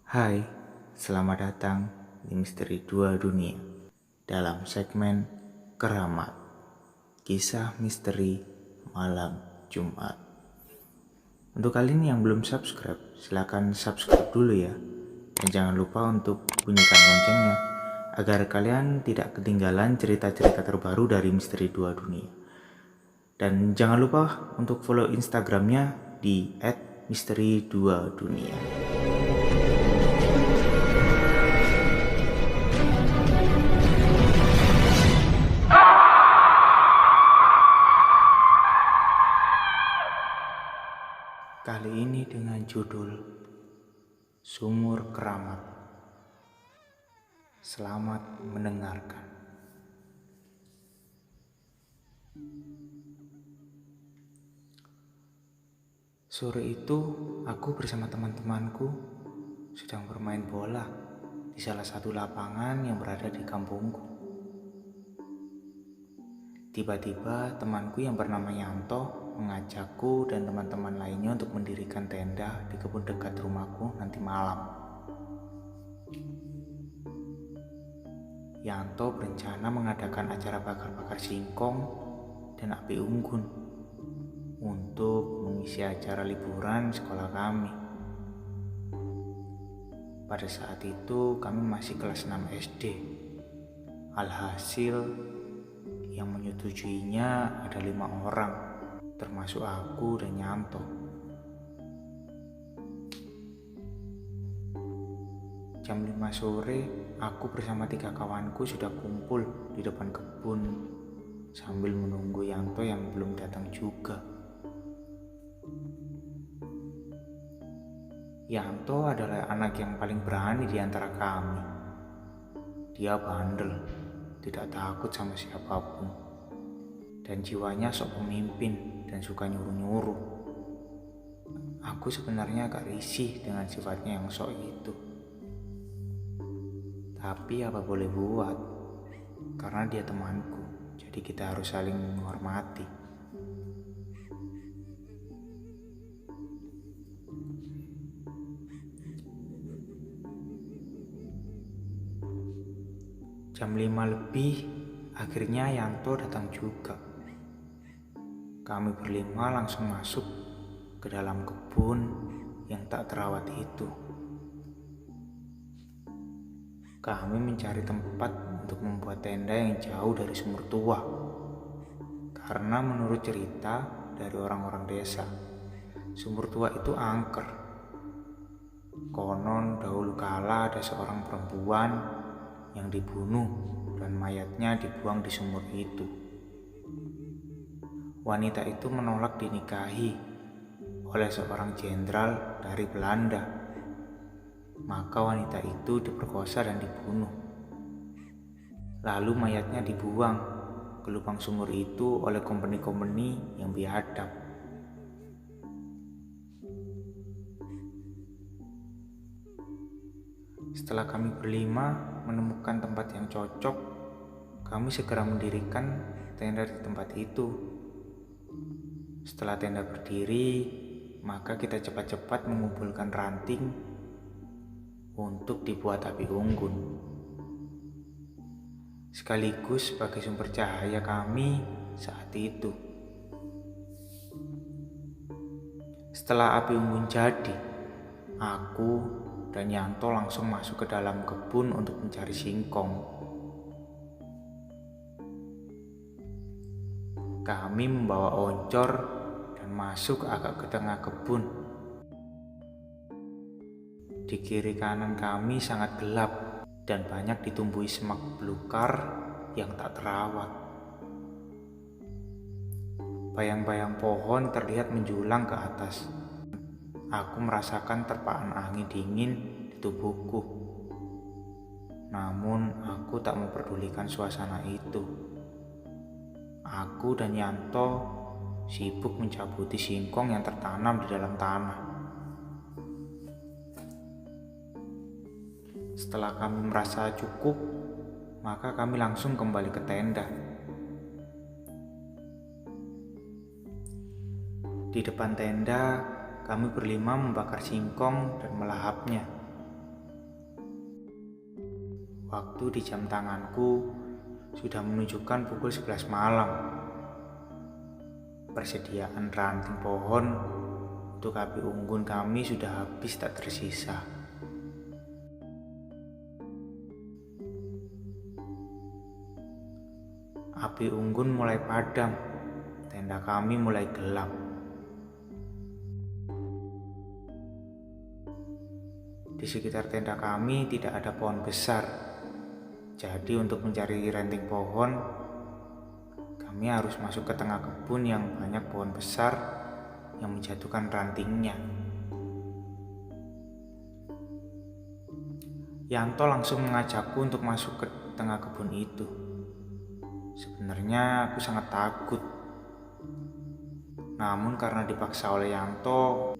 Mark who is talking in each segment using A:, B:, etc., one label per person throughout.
A: Hai, selamat datang di Misteri Dua Dunia dalam segmen Keramat, kisah misteri malam Jumat. Untuk kalian yang belum subscribe, silakan subscribe dulu ya. Dan jangan lupa untuk bunyikan loncengnya agar kalian tidak ketinggalan cerita-cerita terbaru dari Misteri Dua Dunia. Dan jangan lupa untuk follow Instagramnya di @misteri2dunia. Kali ini dengan judul Sumur Keramat. Selamat mendengarkan. Sore itu aku bersama teman-temanku sedang bermain bola di salah satu lapangan yang berada di kampungku. Tiba-tiba temanku yang bernama Yanto mengajakku dan teman-teman lainnya untuk mendirikan tenda di kebun dekat rumahku nanti malam. Yanto berencana mengadakan acara bakar-bakar singkong dan api unggun untuk mengisi acara liburan sekolah kami. Pada saat itu kami masih kelas 6 SD. Alhasil yang menyetujuinya ada 5 orang, termasuk aku dan Yanto. Jam 5 sore, aku bersama 3 kawanku sudah kumpul di depan kebun sambil menunggu Yanto yang belum datang juga. Yanto adalah anak yang paling berani di antara kami. Dia bandel, tidak takut sama siapapun, dan jiwanya sok pemimpin dan suka nyuruh-nyuruh. Aku sebenarnya agak risih dengan sifatnya yang sok itu. Tapi apa boleh buat, karena dia temanku, jadi kita harus saling menghormati. Jam 5 lebih, akhirnya Yanto datang juga. Kami berlima langsung masuk ke dalam kebun yang tak terawat itu. Kami mencari tempat untuk membuat tenda yang jauh dari sumur tua. Karena menurut cerita dari orang-orang desa, sumur tua itu angker. Konon dahulu kala ada seorang perempuan yang dibunuh dan mayatnya dibuang di sumur itu. Wanita itu menolak dinikahi oleh seorang jenderal dari Belanda. Maka wanita itu diperkosa dan dibunuh. Lalu mayatnya dibuang ke lubang sumur itu oleh kompeni-kompeni yang biadab. Setelah kami berlima menemukan tempat yang cocok, kami segera mendirikan tenda di tempat itu. Setelah tenda berdiri, maka kita cepat-cepat mengumpulkan ranting untuk dibuat api unggun, sekaligus sebagai sumber cahaya kami saat itu. Setelah api unggun jadi, aku dan Yanto langsung masuk ke dalam kebun untuk mencari singkong. Kami membawa oncor dan masuk agak ke tengah kebun. Di kiri kanan kami sangat gelap dan banyak ditumbuhi semak belukar yang tak terawat. Bayang-bayang pohon terlihat menjulang ke atas. Aku merasakan terpaan angin dingin di tubuhku. Namun aku tak memperdulikan suasana itu. Aku dan Yanto sibuk mencabuti singkong yang tertanam di dalam tanah. Setelah kami merasa cukup, maka kami langsung kembali ke tenda. Di depan tenda, kami berlima membakar singkong dan melahapnya. Waktu di jam tanganku sudah menunjukkan pukul 11 malam. Persediaan ranting pohon untuk api unggun kami sudah habis tak tersisa. Api unggun mulai padam, tenda kami mulai gelap. Di sekitar tenda kami tidak ada pohon besar, jadi untuk mencari ranting pohon, kami harus masuk ke tengah kebun yang banyak pohon besar yang menjatuhkan rantingnya. Yanto langsung mengajakku untuk masuk ke tengah kebun itu. Sebenarnya aku sangat takut. Namun karena dipaksa oleh Yanto,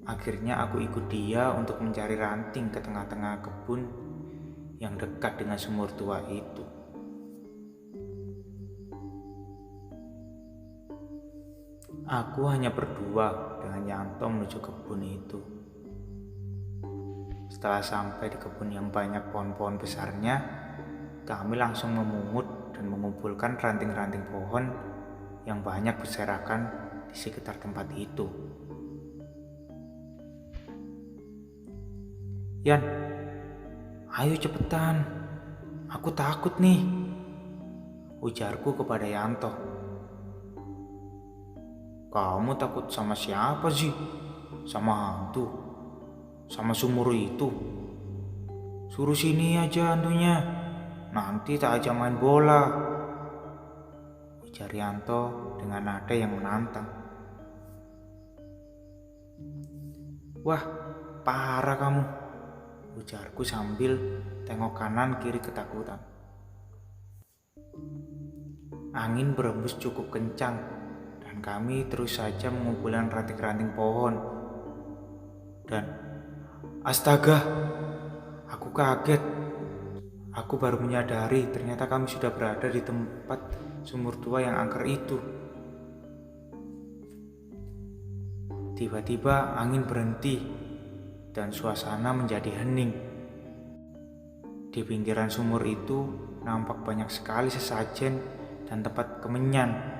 A: akhirnya aku ikut dia untuk mencari ranting ke tengah-tengah kebun yang dekat dengan sumur tua itu. Aku hanya berdua dengan Yanto menuju kebun itu. Setelah sampai di kebun yang banyak pohon-pohon besarnya, kami langsung memungut dan mengumpulkan ranting-ranting pohon yang banyak berserakan di sekitar tempat itu. "Yan, ayo cepetan, aku takut nih," ujarku kepada Yanto. "Kamu takut sama siapa sih? Sama hantu? Sama sumur itu? Suruh sini aja hantunya, nanti tak aja main bola," ujar Yanto dengan nada yang menantang. "Wah, parah kamu," ujarku sambil tengok kanan kiri ketakutan. Angin berembus cukup kencang dan kami terus saja mengumpulkan ranting-ranting pohon. Dan astaga, aku kaget. Aku baru menyadari ternyata kami sudah berada di tempat sumur tua yang angker itu. Tiba-tiba angin berhenti dan suasana menjadi hening. Di pinggiran sumur itu nampak banyak sekali sesajen dan tempat kemenyan.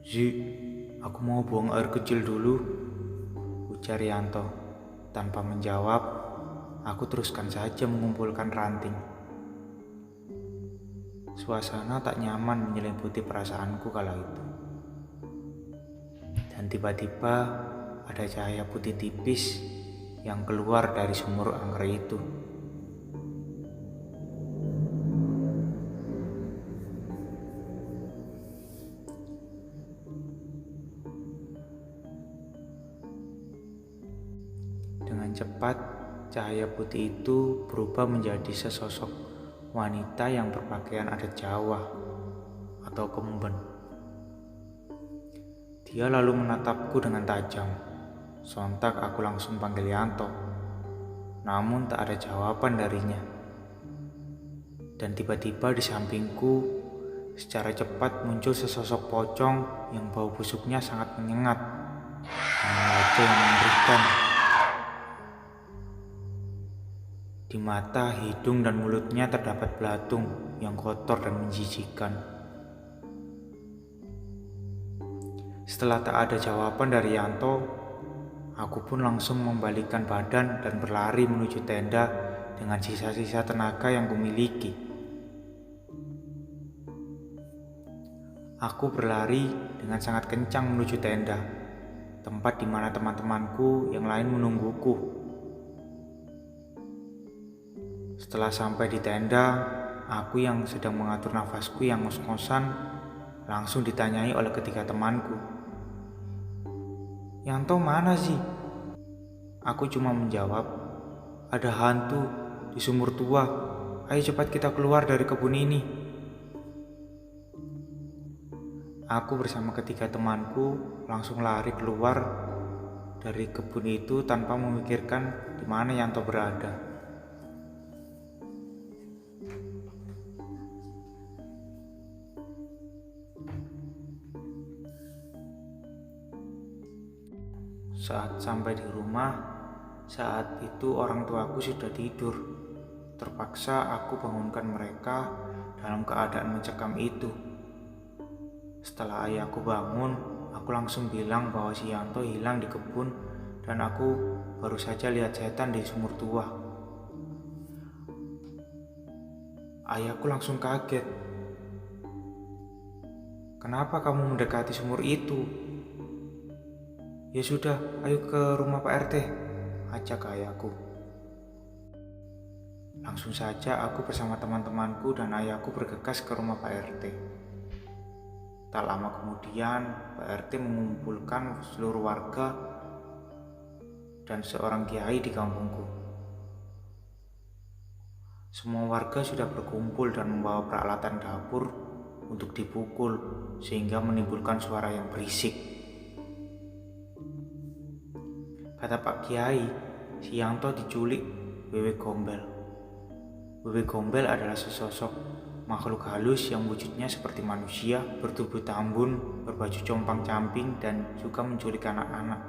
A: "Zi, aku mau buang air kecil dulu," ujar Yanto. Tanpa menjawab, aku teruskan saja mengumpulkan ranting. Suasana tak nyaman menyelimuti perasaanku kala itu. Dan tiba-tiba ada cahaya putih tipis yang keluar dari sumur angker itu. Dengan cepat, cahaya putih itu berubah menjadi sesosok wanita yang berpakaian adat Jawa atau kemben. Dia lalu menatapku dengan tajam. Sontak aku langsung panggil Yanto, namun tak ada jawaban darinya. Dan tiba-tiba di sampingku, secara cepat muncul sesosok pocong yang bau busuknya sangat menyengat, dengan wajah yang mengerikan. Di mata, hidung, dan mulutnya terdapat belatung yang kotor dan menjijikkan. Setelah tak ada jawaban dari Yanto, aku pun langsung membalikkan badan dan berlari menuju tenda dengan sisa-sisa tenaga yang kumiliki. Aku berlari dengan sangat kencang menuju tenda, tempat di mana teman-temanku yang lain menungguku. Setelah sampai di tenda, aku yang sedang mengatur nafasku yang ngos-ngosan langsung ditanyai oleh ketiga temanku. "Yanto mana sih?" Aku cuma menjawab, "Ada hantu di sumur tua. Ayo cepat kita keluar dari kebun ini." Aku bersama ketiga temanku langsung lari keluar dari kebun itu tanpa memikirkan di mana Yanto berada. Saat sampai di rumah, saat itu orang tuaku sudah tidur. Terpaksa aku bangunkan mereka dalam keadaan mencekam itu. Setelah ayahku bangun, aku langsung bilang bahwa si Yanto hilang di kebun dan aku baru saja lihat setan di sumur tua. Ayahku langsung kaget. "Kenapa kamu mendekati sumur itu?" "Ya sudah, ayo ke rumah Pak RT," ajak ayahku. Langsung saja aku bersama teman-temanku dan ayahku bergegas ke rumah Pak RT. Tak lama kemudian, Pak RT mengumpulkan seluruh warga dan seorang kiai di kampungku. Semua warga sudah berkumpul dan membawa peralatan dapur untuk dipukul sehingga menimbulkan suara yang berisik. Kata Pak Kiai, si Yanto diculik Wewe Gombel. Wewe Gombel adalah sesosok makhluk halus yang wujudnya seperti manusia, bertubuh tambun, berbaju compang-camping, dan juga menculik anak-anak.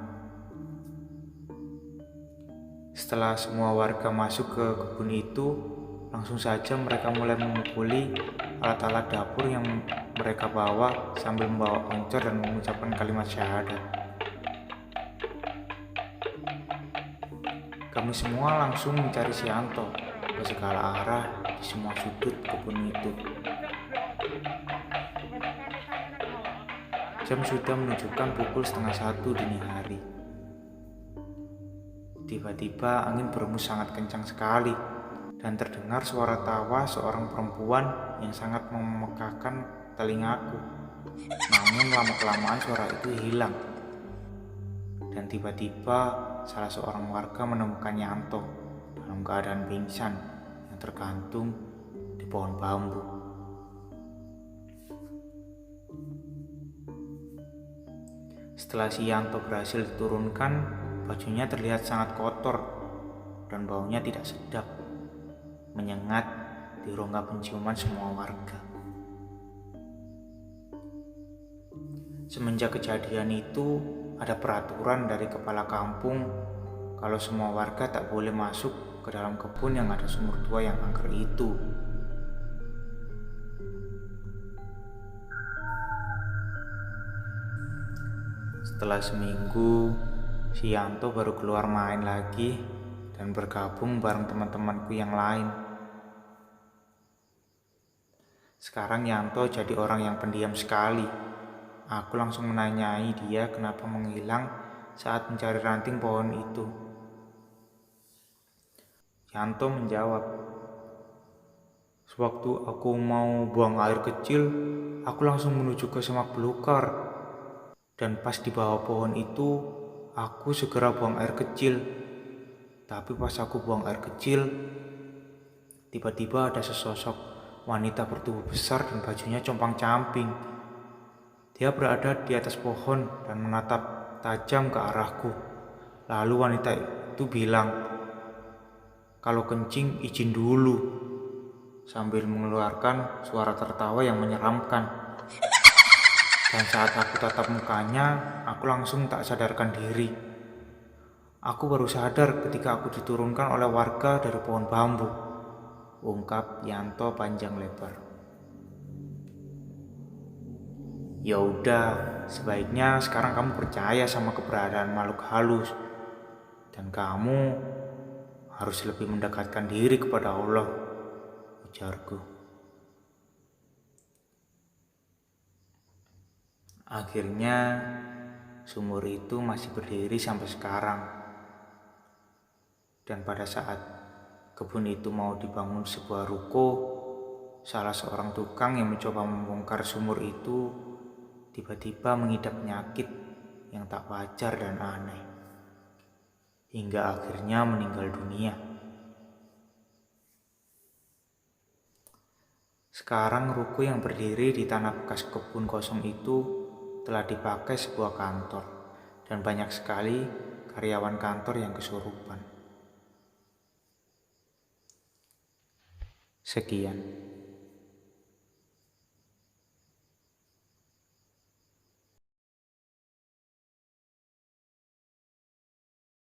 A: Setelah semua warga masuk ke kebun itu, langsung saja mereka mulai memukuli alat-alat dapur yang mereka bawa sambil membawa oncor dan mengucapkan kalimat syahadat. Kami semua langsung mencari si Yanto ke segala arah di semua sudut kebun itu. Jam sudah menunjukkan pukul 12:30 dini hari. Tiba-tiba angin berembus sangat kencang sekali dan terdengar suara tawa seorang perempuan yang sangat memekakan telingaku. Namun lama-kelamaan suara itu hilang. Dan tiba-tiba salah seorang warga menemukan Yanto dalam keadaan pingsan yang tergantung di pohon bambu. Setelah si Yanto berhasil diturunkan, bajunya terlihat sangat kotor dan baunya tidak sedap, menyengat di rongga penciuman semua warga. Semenjak kejadian itu, ada peraturan dari kepala kampung kalau semua warga tak boleh masuk ke dalam kebun yang ada sumur tua yang angker itu. Setelah seminggu, si Yanto baru keluar main lagi dan bergabung bareng teman-temanku yang lain. Sekarang Yanto jadi orang yang pendiam sekali. Aku langsung menanyai dia kenapa menghilang saat mencari ranting pohon itu. Yanto menjawab, "Sewaktu aku mau buang air kecil, aku langsung menuju ke semak belukar. Dan pas di bawah pohon itu, aku segera buang air kecil. Tapi pas aku buang air kecil, tiba-tiba ada sesosok wanita bertubuh besar dan bajunya compang-camping. Dia berada di atas pohon dan menatap tajam ke arahku. Lalu wanita itu bilang, 'Kalau kencing izin dulu,' sambil mengeluarkan suara tertawa yang menyeramkan. Dan saat aku tatap mukanya, aku langsung tak sadarkan diri. Aku baru sadar ketika aku diturunkan oleh warga dari pohon bambu," ungkap Yanto panjang lebar. "Ya udah, sebaiknya sekarang kamu percaya sama keberadaan makhluk halus. Dan kamu harus lebih mendekatkan diri kepada Allah," ujarku. Akhirnya, sumur itu masih berdiri sampai sekarang. Dan pada saat kebun itu mau dibangun sebuah ruko, salah seorang tukang yang mencoba membongkar sumur itu tiba-tiba mengidap penyakit yang tak wajar dan aneh, hingga akhirnya meninggal dunia. Sekarang ruko yang berdiri di tanah bekas kebun kosong itu telah dipakai sebuah kantor, dan banyak sekali karyawan kantor yang kesurupan. Sekian.